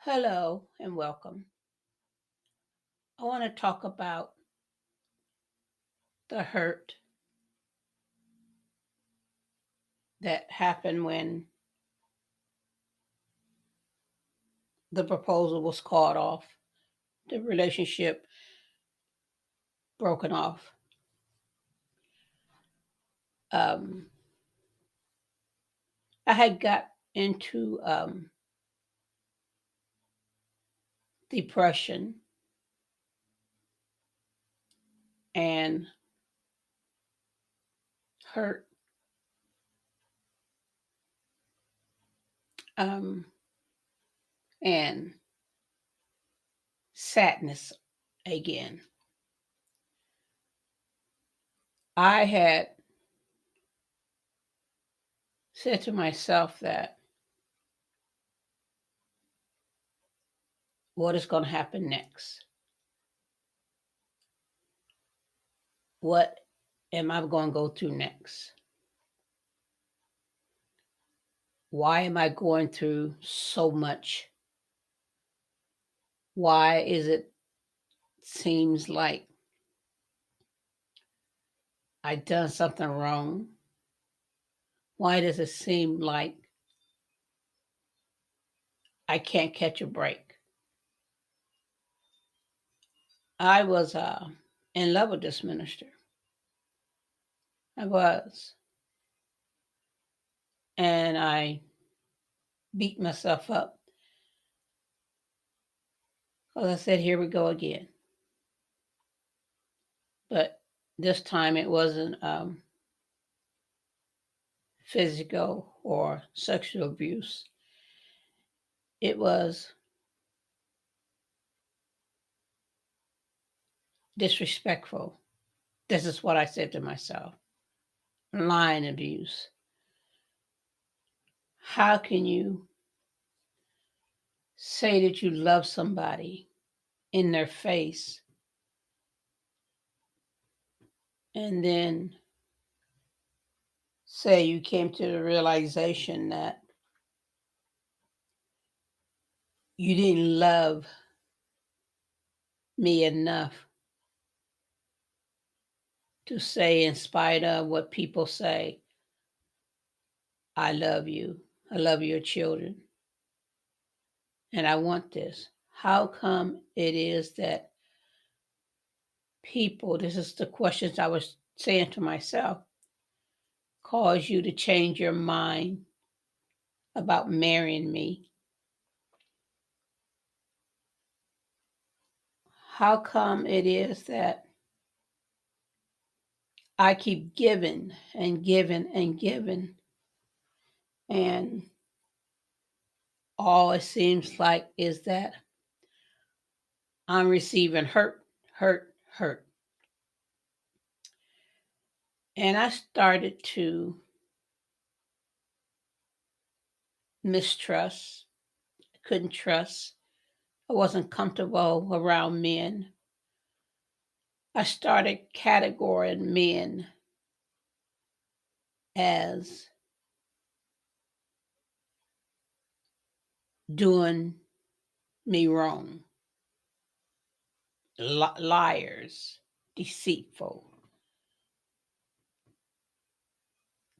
Hello and welcome. I want to talk about the hurt that happened when the proposal was called off, the relationship broken off. Um, I had got into depression and hurt um, and sadness again. I had said to myself that what is going to happen next? What am I going to go through next? Why am I going through so much? Why is it seems like I done something wrong? Why does it seem like I can't catch a break? I was in love with this minister. I was. And I beat myself up because I said, here we go again. But this time it wasn't physical or sexual abuse. It was disrespectful. This is what I said to myself. Lying abuse. How can you say that you love somebody in their face and then say you came to the realization that you didn't love me enough to say, in spite of what people say, I love you. I love your children. And I want this. How come it is that people, this is the questions I was saying to myself, cause you to change your mind about marrying me? How come it is that I keep giving and giving and giving, and all it seems like is that I'm receiving hurt, hurt, hurt? And I started to mistrust, couldn't trust. I wasn't comfortable around men. I started categorizing men as doing me wrong, liars, deceitful,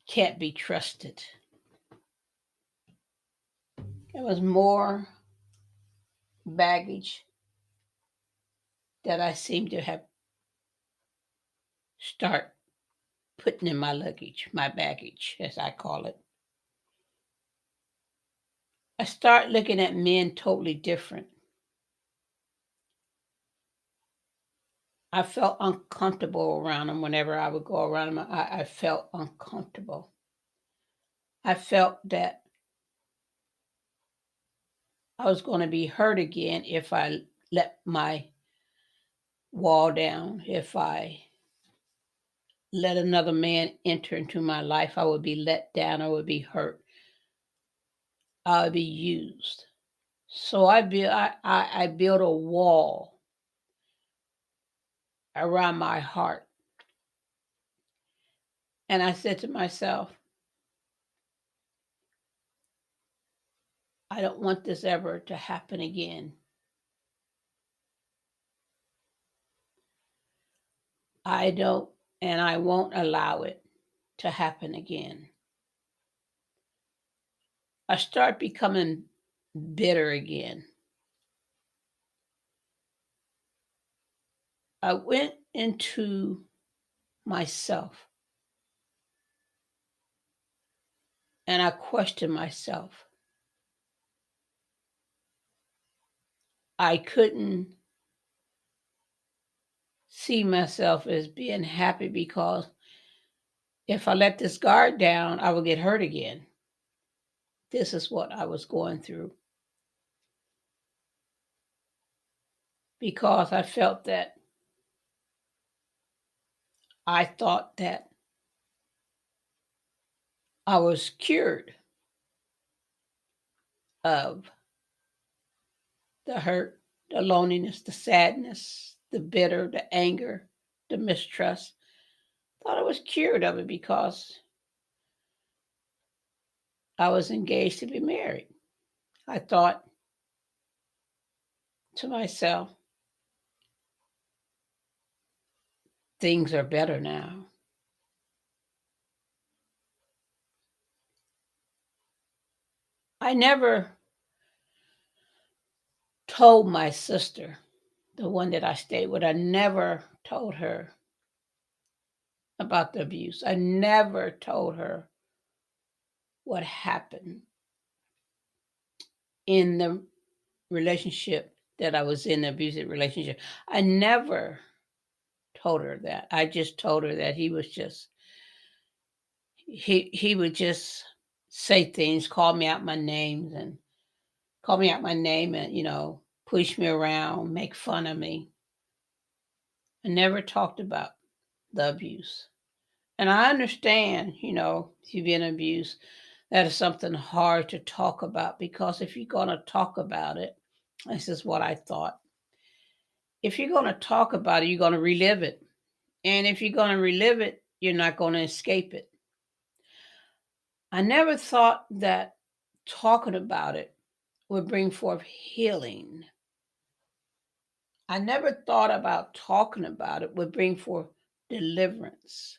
can't be trusted. There was more baggage that I seemed to have start putting in my luggage, my baggage, as I call it. I start looking at men totally different. I felt uncomfortable around them whenever I would go around them. I felt uncomfortable. I felt that I was going to be hurt again if I let my wall down. If I let another man enter into my life, I would be let down. I would be hurt. I would be used. So I built a wall around my heart. And I said to myself, I don't want this ever to happen again. I don't, and I won't allow it to happen again. I start becoming bitter again. I went into myself and I questioned myself. I couldn't see myself as being happy because if I let this guard down, I would get hurt again. This is what I was going through because I felt that I thought that I was cured of the hurt, the loneliness, the sadness, the bitter, the anger, the mistrust. Thought I was cured of it because I was engaged to be married. I thought to myself, things are better now. I never told my sister, the one that I stayed with, I never told her about the abuse. I never told her what happened in the relationship that I was in, the abusive relationship. I never told her that. I just told her that he was just he would just say things, call me out my names and call me out my name and push me around, make fun of me. I never talked about the abuse. And I understand, if you've been abused, that is something hard to talk about because if you're going to talk about it, this is what I thought. If you're going to talk about it, you're going to relive it. And if you're going to relive it, you're not going to escape it. I never thought that talking about it would bring forth healing. I never thought about talking about it would bring forth deliverance.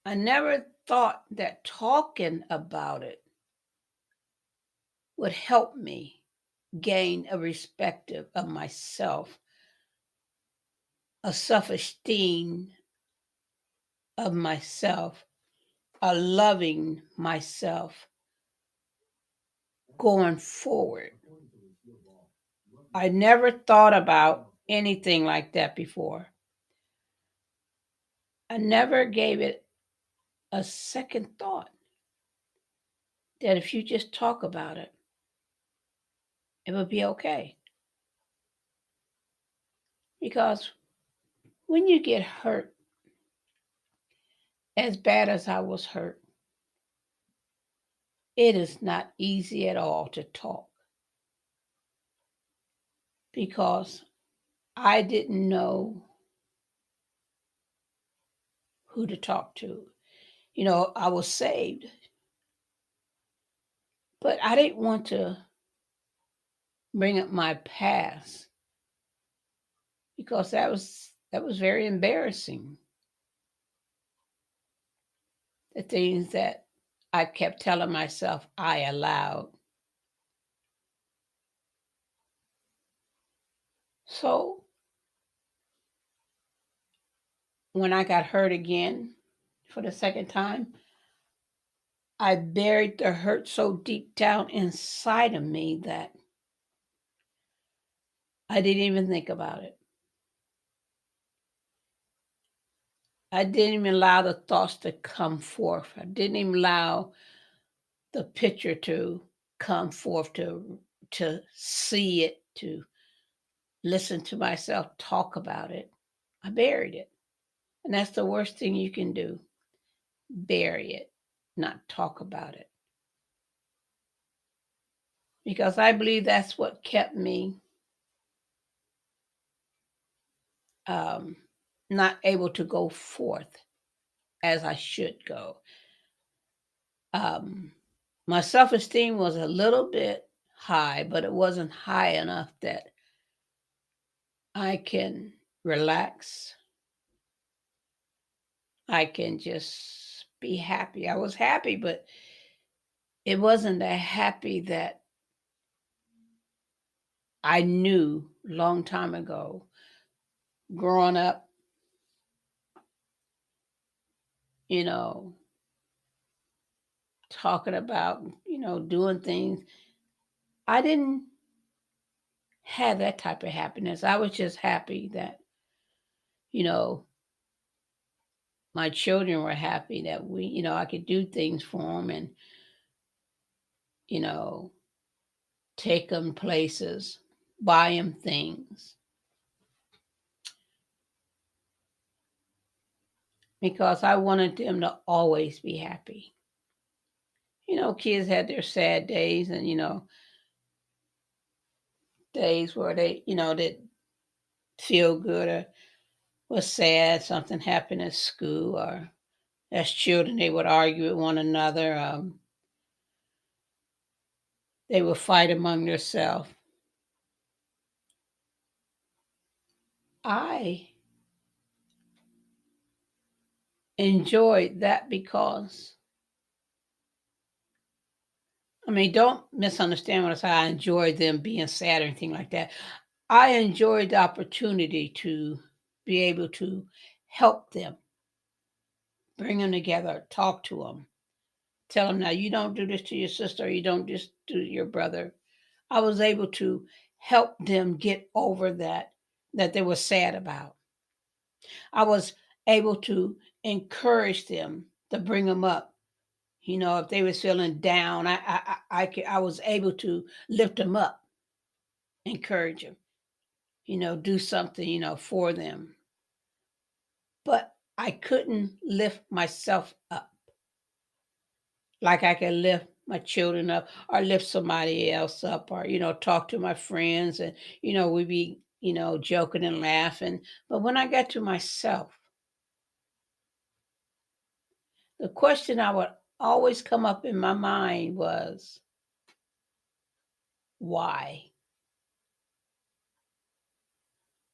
I never thought that talking about it would help me gain a respect of myself, a self-esteem of myself, a loving myself going forward. I never thought about anything like that before. I never gave it a second thought that if you just talk about it, it would be okay. Because when you get hurt, as bad as I was hurt, it is not easy at all to talk because I didn't know who to talk to. I was saved, but I didn't want to bring up my past because that was very embarrassing. The things that I kept telling myself I allowed. So when I got hurt again for the second time, I buried the hurt so deep down inside of me that I didn't even think about it. I didn't even allow the thoughts to come forth. I didn't even allow the picture to come forth, to see it, to listen to myself talk about it. I buried it. And that's the worst thing you can do. Bury it, not talk about it. Because I believe that's what kept me um, not able to go forth as I should go. Um, my self-esteem was a little bit high, but it wasn't high enough that I can relax. I can just be happy. I was happy, but it wasn't a happy that I knew long time ago. Growing up, you know, talking about, doing things. I didn't have that type of happiness. I was just happy that, you know, my children were happy that I could do things for them and, you know, take them places, buy them things because I wanted them to always be happy. Kids had their sad days and, days where they, did feel good or was sad, something happened at school, or as children, they would argue with one another. They would fight among themselves. I enjoyed that because, don't misunderstand when I say I enjoyed them being sad or anything like that. I enjoyed the opportunity to be able to help them, bring them together, talk to them, tell them, now you don't do this to your sister, or you don't just do to your brother. I was able to help them get over that they were sad about. I was able to encourage them to bring them up. If they was feeling down, I was able to lift them up, encourage them, do something, for them. But I couldn't lift myself up like I could lift my children up or lift somebody else up or, talk to my friends and, we be, joking and laughing. But when I got to myself, the question I would always come up in my mind was, why?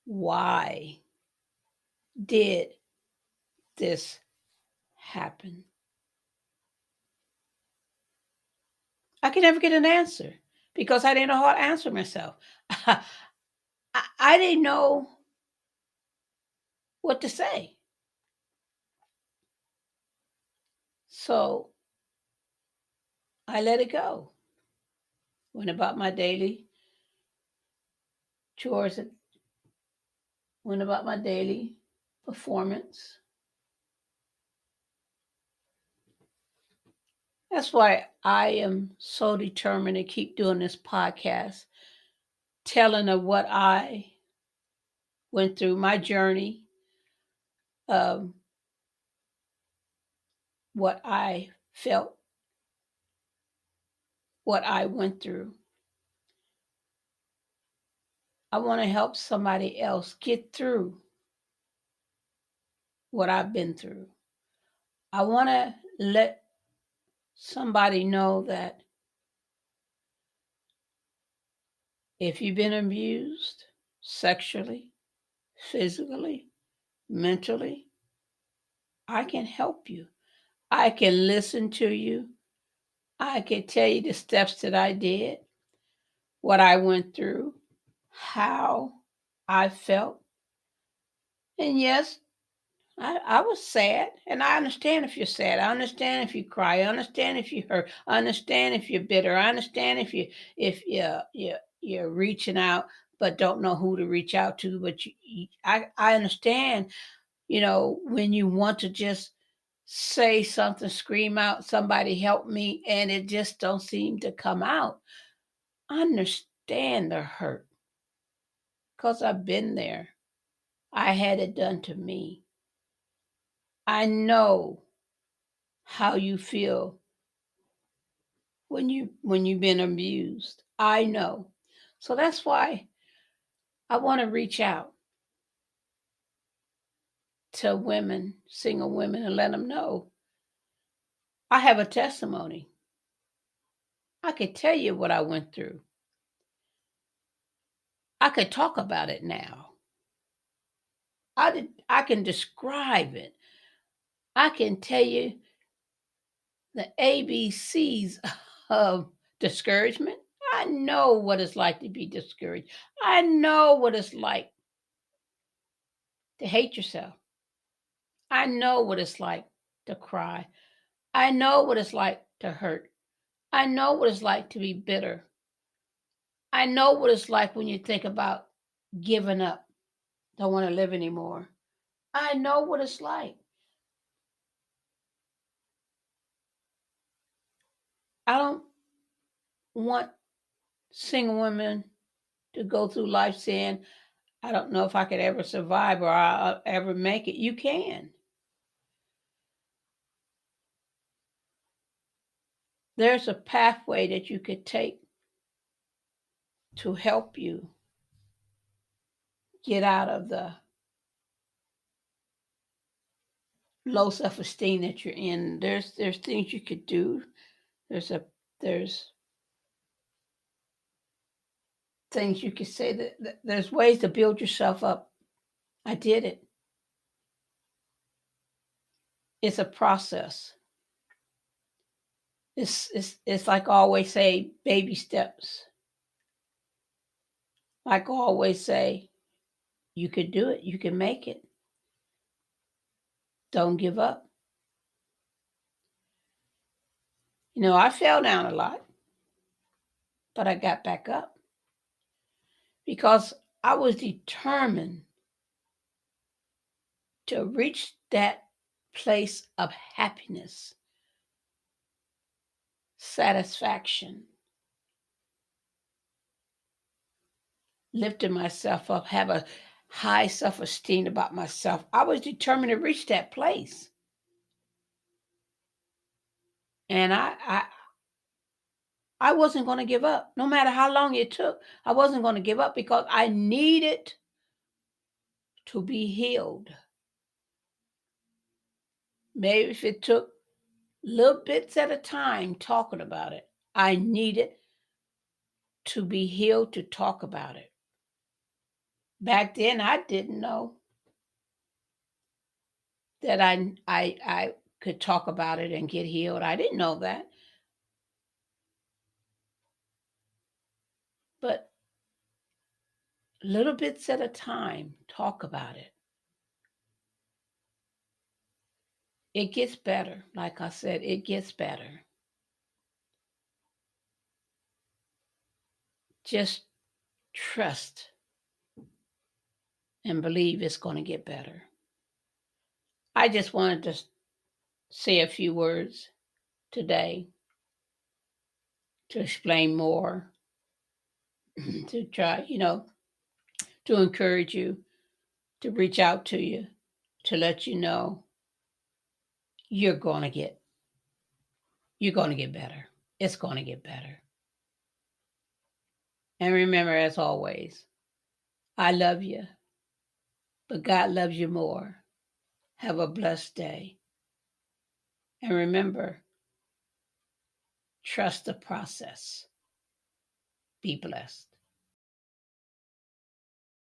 Why did this happen? I could never get an answer because I didn't know how to answer myself. I didn't know what to say. So I let it go. Went about my daily chores, went about my daily performance. That's why I am so determined to keep doing this podcast, telling of what I went through, my journey, um, what I felt, what I went through. I want to help somebody else get through what I've been through. I want to let somebody know that if you've been abused sexually, physically, mentally, I can help you. I can listen to you. I can tell you the steps that I did, what I went through, how I felt. And yes, I was sad, and I understand if you're sad. I understand if you cry. I understand if you hurt. I understand if you're bitter. I understand if you're reaching out but don't know who to reach out to. But I understand. When you want to just say something, scream out, somebody help me, and it just don't seem to come out. I understand the hurt because I've been there. I had it done to me. I know how you feel when you've been abused. I know. So that's why I want to reach out to women, single women, and let them know I have a testimony. I could tell you what I went through. I could talk about it now. I can describe it. I can tell you the ABCs of discouragement. I know what it's like to be discouraged. I know what it's like to hate yourself. I know what it's like to cry. I know what it's like to hurt. I know what it's like to be bitter. I know what it's like when you think about giving up, don't want to live anymore. I know what it's like. I don't want single women to go through life saying, I don't know if I could ever survive or I'll ever make it. You can. There's a pathway that you could take to help you get out of the low self-esteem that you're in. There's things you could do. There's a there's things you could say that there's ways to build yourself up. I did it. It's a process. It's like I always say, baby steps. Like I always say, you can do it. You can make it. Don't give up. I fell down a lot, but I got back up because I was determined to reach that place of happiness, satisfaction, lifting myself up, have a high self-esteem about myself. I was determined to reach that place. And I wasn't going to give up. No matter how long it took, I wasn't going to give up because I needed to be healed. Maybe if it took little bits at a time talking about it, I needed to be healed to talk about it. Back then, I didn't know that I could talk about it and get healed. I didn't know that. But little bits at a time, talk about it. It gets better. Like I said, it gets better. Just trust and believe it's going to get better. I just wanted to say a few words today to explain more, to try, to encourage you, to reach out to you, to let you know you're going to get better. It's going to get better. And remember, as always, I love you, but God loves you more. Have a blessed day. And remember, trust the process. Be blessed.